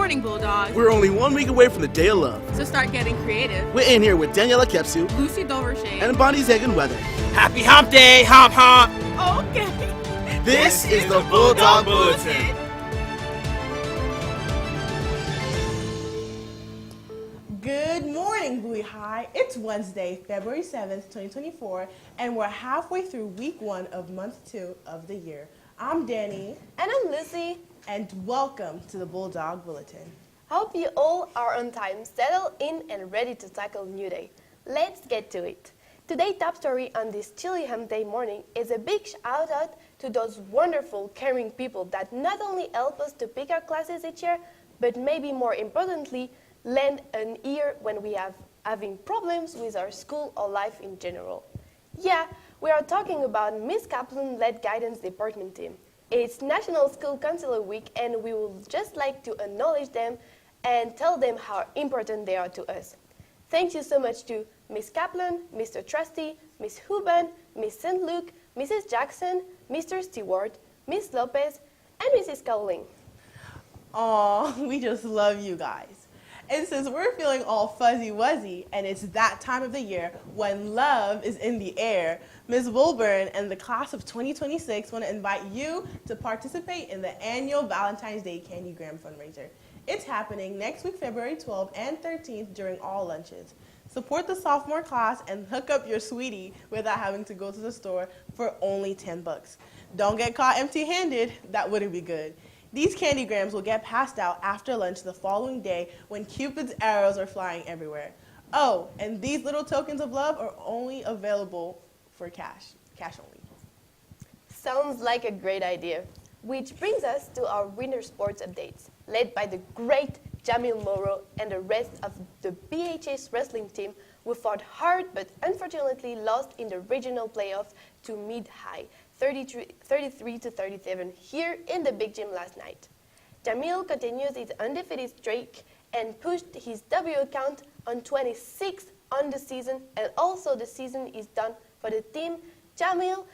morning, Bulldogs. We're only 1 week away from the Day of Love. So start getting creative. We're in here with Daniella Kepsu, Lucie Dauverchain, and Bonnie Zhang and Weather. Happy Hump Day, Hump Hump! Okay. This is the Bulldog Bulletin. Good morning, Bowie High. It's Wednesday, February 7th, 2024, and we're halfway through week 1 of month 2 of the year. I'm Danny. And I'm Lucie. And welcome to the Bulldog Bulletin. Hope you all are on time, settled in, and ready to tackle new day. Let's get to it. Today's top story on this chilly hump day morning is a big shout out to those wonderful, caring people that not only help us to pick our classes each year, but maybe more importantly, lend an ear when we are having problems with our school or life in general. Yeah, we are talking about Miss Kaplan-led guidance department team. It's National School Counselor Week, and we would just like to acknowledge them and tell them how important they are to us. Thank you so much to Miss Kaplan, Mr. Trusty, Miss Huban, Miss St. Luke, Mrs. Jackson, Mr. Stewart, Miss Lopez, and Mrs. Cowling. Aw, we just love you guys. And since we're feeling all fuzzy-wuzzy, and it's that time of the year when love is in the air, Ms. Wilburn and the class of 2026 want to invite you to participate in the annual Valentine's Day Candygram fundraiser. It's happening next week, February 12th and 13th during all lunches. Support the sophomore class and hook up your sweetie without having to go to the store for only $10. Don't get caught empty-handed. That wouldn't be good. These candygrams will get passed out after lunch the following day when Cupid's arrows are flying everywhere. Oh, and these little tokens of love are only available for cash only. Sounds like a great idea. Which brings us to our winter sports updates, led by the great Jamil Moro and the rest of the BHS wrestling team who fought hard but unfortunately lost in the regional playoffs to Mid-High, 33-37 here in the big gym last night. Jamil continues his undefeated streak and pushed his W count on 26 on the season, and also the season is done for the team. Jamil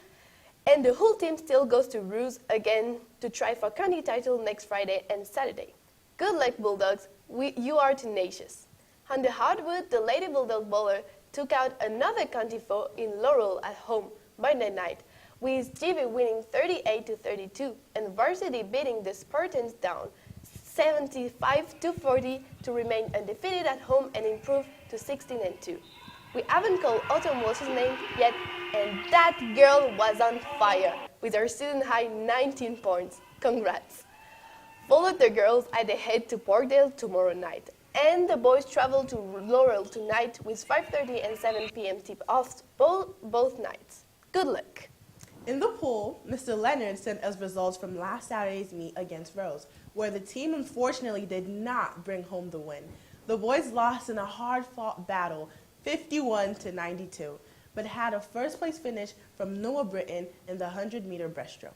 and the whole team still goes to Ruse again to try for county title next Friday and Saturday. Good luck, Bulldogs. You are tenacious. On the hardwood, the Lady Bulldog bowler took out another county foe in Laurel at home Monday night, with GB winning 38-32 and Varsity beating the Spartans down 75-40 to remain undefeated at home and improve to 16-2. We haven't called Autumn Walsh's name yet, and that girl was on fire with her season high 19 points. Congrats. Follow the girls as they head to Parkdale tomorrow night, and the boys travel to Laurel tonight with 5:30 and 7 p.m. tip-offs both nights. Good luck. In the pool, Mr. Leonard sent us results from last Saturday's meet against Rose, where the team unfortunately did not bring home the win. The boys lost in a hard-fought battle, 51-92, but had a first-place finish from Noah Britton in the 100-meter breaststroke.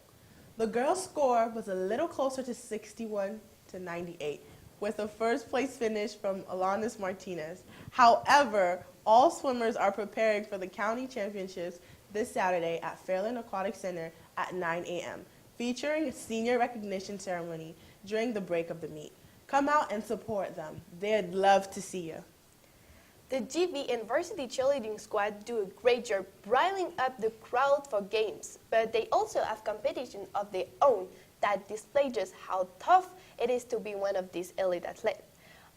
The girls' score was a little closer to 61-98, with a first-place finish from Alanis Martinez. However, all swimmers are preparing for the county championships this Saturday at Fairland Aquatic Center at 9 a.m., featuring a senior recognition ceremony during the break of the meet. Come out and support them. They'd love to see you. The GB and Varsity cheerleading squad do a great job riling up the crowd for games, but they also have competition of their own that display just how tough it is to be one of these elite athletes.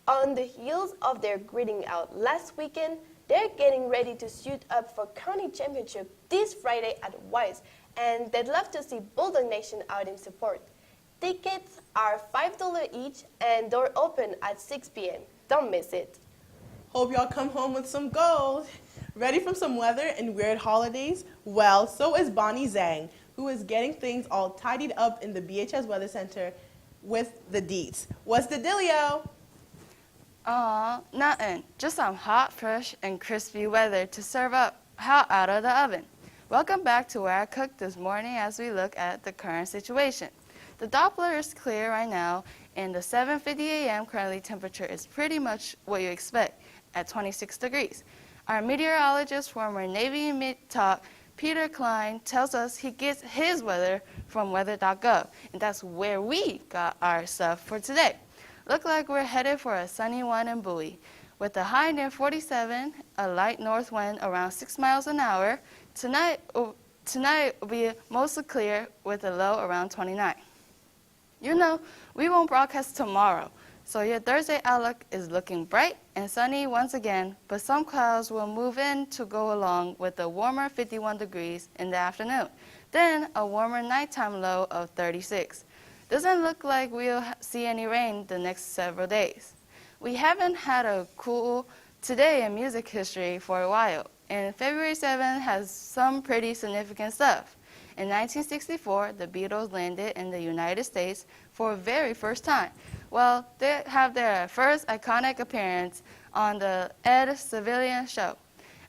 On the heels of their gritting out last weekend, they're getting ready to suit up for county championship this Friday at Wise, and they'd love to see Bulldog Nation out in support. Tickets are $5 each, and door open at 6 p.m. Don't miss it. Hope y'all come home with some gold. Ready for some weather and weird holidays? Well, so is Bonnie Zhang, who is getting things all tidied up in the BHS Weather Center with the deets. What's the dealio? Aw, nothing. Just some hot, fresh, and crispy weather to serve up hot out of the oven. Welcome back to where I cooked this morning as we look at the current situation. The Doppler is clear right now, and the 7:50 a.m. currently temperature is pretty much what you expect at 26 degrees. Our meteorologist, former Navy mid-talk, Peter Klein, tells us he gets his weather from weather.gov, and that's where we got our stuff for today. Look like we're headed for a sunny one in Bowie. With a high near 47, a light north wind around 6 miles an hour, tonight will be mostly clear with a low around 29. You know, we won't broadcast tomorrow, so your Thursday outlook is looking bright and sunny once again, but some clouds will move in to go along with a warmer 51 degrees in the afternoon, then a warmer nighttime low of 36. Doesn't look like we'll see any rain the next several days. We haven't had a cool today in music history for a while, and February 7th has some pretty significant stuff. In 1964, the Beatles landed in the United States for the very first time. Well, they have their first iconic appearance on the Ed Sullivan Show.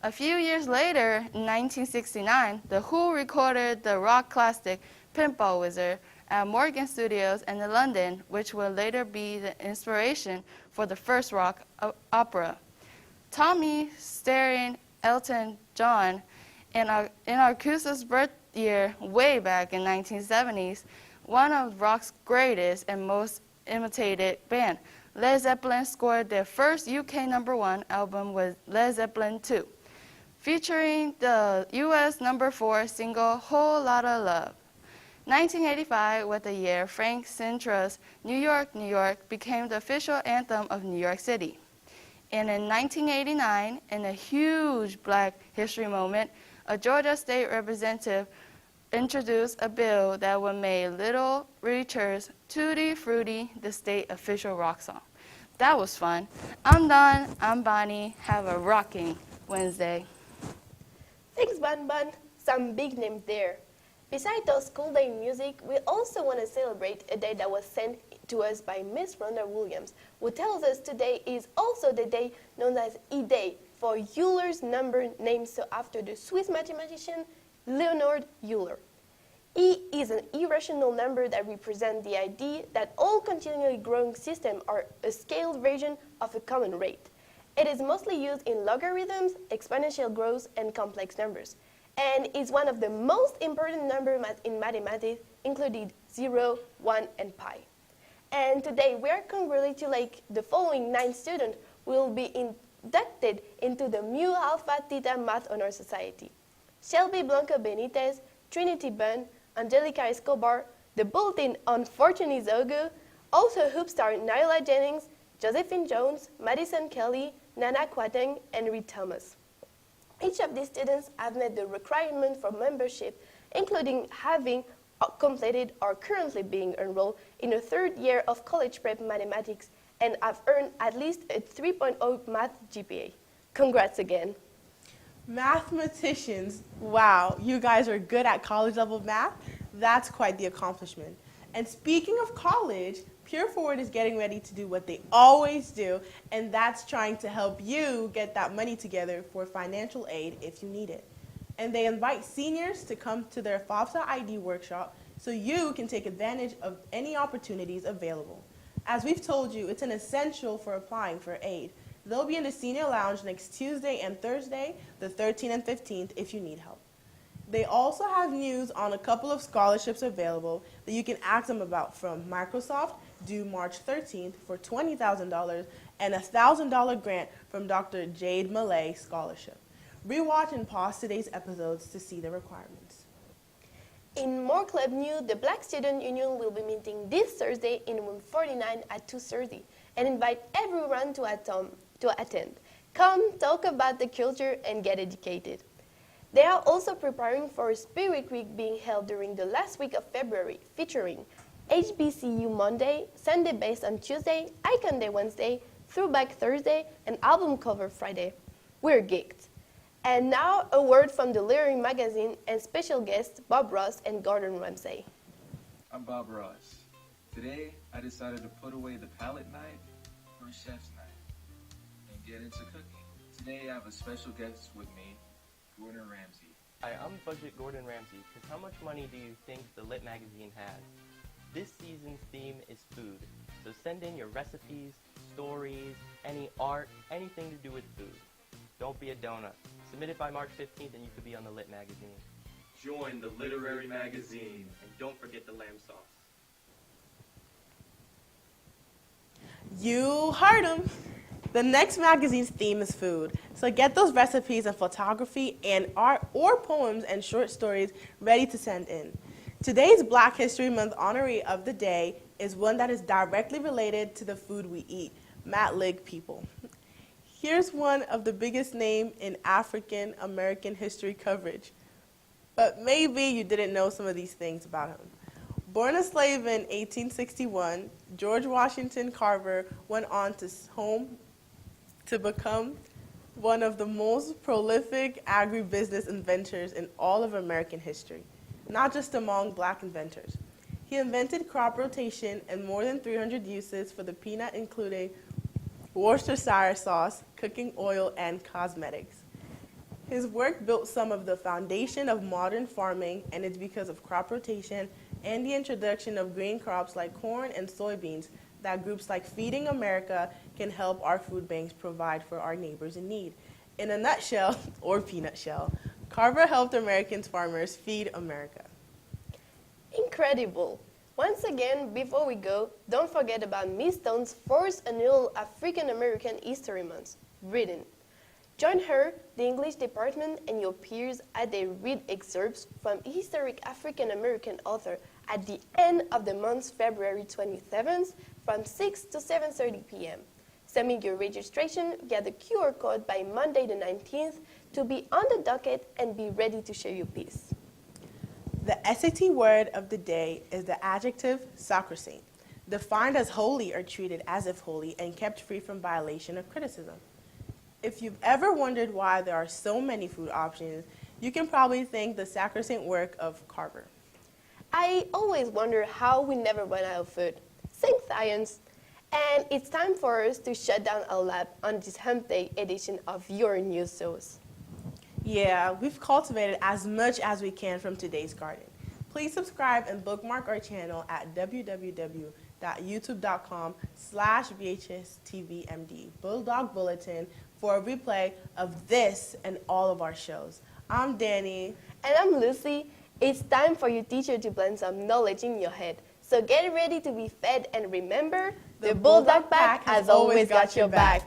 A few years later, in 1969, The Who recorded the rock classic Pinball Wizard at Morgan Studios in London, which will later be the inspiration for the first rock opera. Tommy starring Elton John in Arcusa's birth year way back in 1970s, one of rock's greatest and most imitated band, Led Zeppelin scored their first UK #1 album with Led Zeppelin 2, featuring the US #4 single Whole Lotta Love. 1985 was the year Frank Sinatra's New York, New York became the official anthem of New York City. And in 1989, in a huge Black history moment, a Georgia state representative introduced a bill that would make Little Richard's Tutti Frutti the state official rock song. That was fun. I'm Don. I'm Bonnie. Have a rocking Wednesday. Thanks, Bun Bun. Some big names there. Besides those school day music, we also want to celebrate a day that was sent to us by Miss Rhonda Williams, who tells us today is also the day known as E-Day, for Euler's number named so after the Swiss mathematician Leonhard Euler. E is an irrational number that represents the idea that all continually growing systems are a scaled version of a common rate. It is mostly used in logarithms, exponential growth, and complex numbers, and is one of the most important numbers in mathematics, including 0, 1, and pi. And today we are congratulating the following 9 students who will be inducted into the Mu Alpha Theta Math Honor Society: Shelby Blanco Benitez, Trinity Bunn, Angelica Escobar, the Bulletin Unfortunate Zogu, also hoop star Nyla Jennings, Josephine Jones, Madison Kelly, Nana Kwateng, and Reed Thomas. Each of these students have met the requirement for membership, including having completed or currently being enrolled in a 3rd year of college prep mathematics and have earned at least a 3.0 math GPA. Congrats again. Mathematicians, wow, you guys are good at college level math. That's quite the accomplishment. And speaking of college, Pure Forward is getting ready to do what they always do, and that's trying to help you get that money together for financial aid if you need it. And they invite seniors to come to their FAFSA ID workshop so you can take advantage of any opportunities available. As we've told you, it's an essential for applying for aid. They'll be in the senior lounge next Tuesday and Thursday, the 13th and 15th, if you need help. They also have news on a couple of scholarships available that you can ask them about, from Microsoft, due March 13th, for $20,000, and a $1,000 grant from Dr. Jade Malay Scholarship. Rewatch and pause today's episodes to see the requirements. In more club news, the Black Student Union will be meeting this Thursday in room 49 at 2:30 and invite everyone to attend. Come, talk about the culture, and get educated. They are also preparing for a Spirit Week being held during the last week of February, featuring HBCU Monday, Sunday Based on Tuesday, Icon Day Wednesday, Throwback Thursday, and Album Cover Friday. We're geeked. And now a word from the Literary Magazine and special guests Bob Ross and Gordon Ramsay. I'm Bob Ross. Today, I decided to put away the palette knife for a chef's knife and get into cooking. Today, I have a special guest with me, Gordon Ramsay. Hi, I'm Budget Gordon Ramsay. Because how much money do you think the Lit magazine has? This season's theme is food. So send in your recipes, stories, any art, anything to do with food. Don't be a donut. Submit it by March 15th and you could be on the Lit magazine. Join the Literary Magazine. And don't forget the lamb sauce. You heard him. The next magazine's theme is food. So get those recipes and photography and art or poems and short stories ready to send in. Today's Black History Month honoree of the day is one that is directly related to the food we eat, Matlig people. Here's one of the biggest names in African American history coverage. But maybe you didn't know some of these things about him. Born a slave in 1861, George Washington Carver went on to become one of the most prolific agribusiness inventors in all of American history, not just among Black inventors. He invented crop rotation and more than 300 uses for the peanut, including Worcestershire sauce, cooking oil, and cosmetics. His work built some of the foundation of modern farming, and it's because of crop rotation and the introduction of green crops like corn and soybeans that groups like Feeding America can help our food banks provide for our neighbors in need. In a nutshell, or peanut shell, Carver helped Americans farmers feed America. Incredible! Once again, before we go, don't forget about Miss Stone's first annual African American History Month, reading. Join her, the English department, and your peers as they read excerpts from historic African American authors at the end of the month, February 27th, from 6 to 7:30 p.m. Submit your registration via the QR code by Monday the 19th to be on the docket and be ready to share your piece. The SAT word of the day is the adjective sacrosanct, defined as holy or treated as if holy and kept free from violation or criticism. If you've ever wondered why there are so many food options, you can probably thank the sacrosanct work of Carver. I always wonder how we never run out of food. Same science. And it's time for us to shut down our lab on this Hump Day edition of Your News Source. Yeah, we've cultivated as much as we can from today's garden. Please subscribe and bookmark our channel at www.youtube.com/BHSTVMD, Bulldog Bulletin, for a replay of this and all of our shows. I'm Danny. And I'm Lucie. It's time for your teacher to plant some knowledge in your head. So get ready to be fed and remember, the Bulldog Pack has always got your back.